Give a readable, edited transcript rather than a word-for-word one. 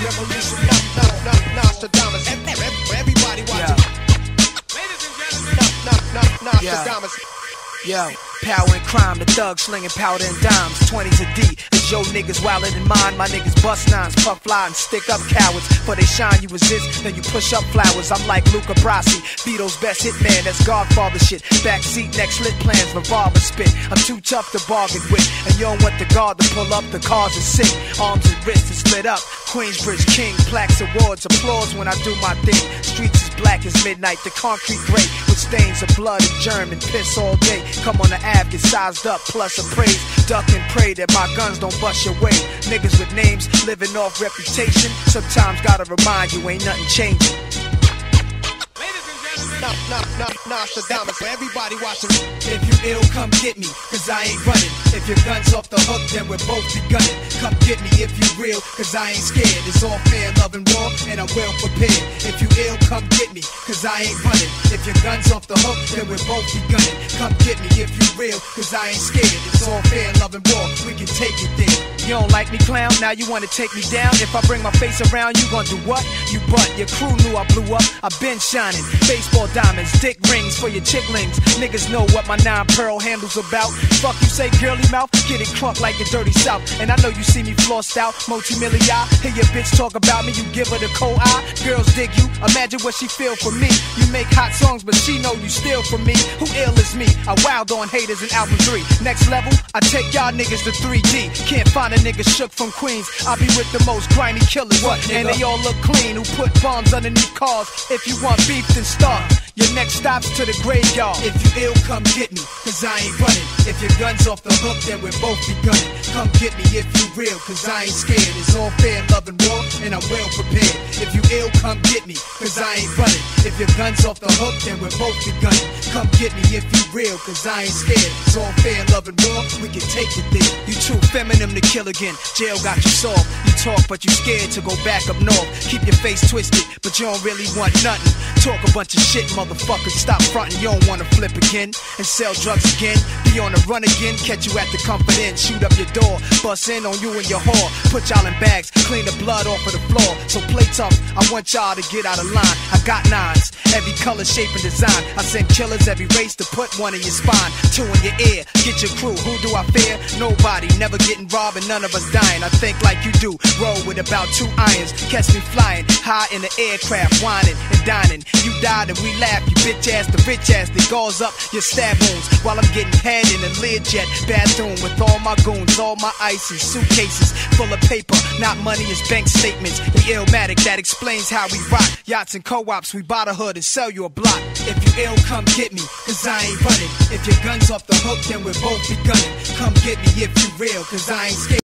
Revolution, Nostradamus. Everybody watching. Ladies and gentlemen, Nostradamus. Yo, power and crime, the thugs slinging powder and dimes. 20s a D, it's yo niggas wildin' in mine. My niggas bust nines, puff fly and stick up cowards. For they shine, you resist, then you push up flowers. I'm like Luca Brasi, Vito's best hitman, that's Godfather shit. Backseat, next lit plans, revolver spit. I'm too tough to bargain with, and you don't want the guard to pull up, the cars are sick. Arms and wrists is split up, Queensbridge King, plaques, awards, applause when I do my thing. Streets is black as midnight, the concrete gray, with stains of blood and germ and piss all day. Come on the Ave, get sized up, plus appraised. Duck and pray that my guns don't bust your way. Niggas with names, living off reputation. Sometimes gotta remind you, ain't nothing changing. Nostradamus, for everybody watching. If you ill, come get me, cause I ain't running. If your gun's off the hook, then we'll both be gunning. Come get me if you real, cause I ain't scared. It's all fair, love and war, and I'm well prepared. If you ill, come get me, cause I ain't running. If your gun's off the hook, then we'll both be gunning. Come get me if you real, cause I ain't scared. It's all fair, love and war, we can take it there. You don't like me, clown? Now you wanna take me down? If I bring my face around, you gon' do what? You butt. Your crew knew I blew up. I been shining. Baseball diamonds, dick rings for your chicklings. Niggas know what my 9 pearl handle's about. Fuck you say, girly mouth? Get it crunk like the dirty south. And I know you see me flossed out, multi-million. Hear your bitch talk about me, you give her the cold eye. Girls dig you, imagine what she feel for me. You make hot songs, but she know you steal from me. Who ill is me? I wild on haters in album 3. Next level, I take y'all niggas to 3D. Can't find a nigga shook from Queens. I be with the most grimy killers. What, and they all look clean. Who put bombs underneath cars? If you want beef, then start. Your next stop's to the graveyard. If you ill, come get me, cause I ain't running. If your gun's off the hook, then we'll both be gunning. Come get me if you real, cause I ain't scared. It's all fair, love and war, and I'm well prepared. If you ill, come get me, cause I ain't running. If your gun's off the hook, then we'll both be gunning. Come get me if you real, cause I ain't scared. It's all fair, love and war, we can take it there. You too feminine to kill again, jail got you soft. You talk, but you scared to go back up north. Keep your face twisted, but you don't really want nothing. Talk a bunch of shit, motherfucker, stop frontin'. You don't wanna flip again and sell drugs again. Be on the run again, catch you at the Comfort Inn. Shoot up your door, bust in on you and your whore. Put y'all in bags, clean the blood off of the floor. So play tough, I want y'all to get out of line. I got 9s, every color, shape, and design. I send killers every race to put 1 in your spine, 2 in your ear. Get your crew, who do I fear? Nobody, never getting robbed and none of us dying. I think like you do, roll with about 2 irons. Catch me flying, high in the aircraft, whining and dining. You died and we laugh, you bitch ass the rich ass that gauze up your stab wounds. While I'm getting head in a Learjet bathroom with all my goons, all my ices, suitcases full of paper, not money, it's bank statements. The Illmatic, that explains how we rock. Yachts and co-ops, we buy the hood and sell you a block. If you ill, come get me, cause I ain't running. If your gun's off the hook, then we'll both be gunning. Come get me if you real, cause I ain't scared.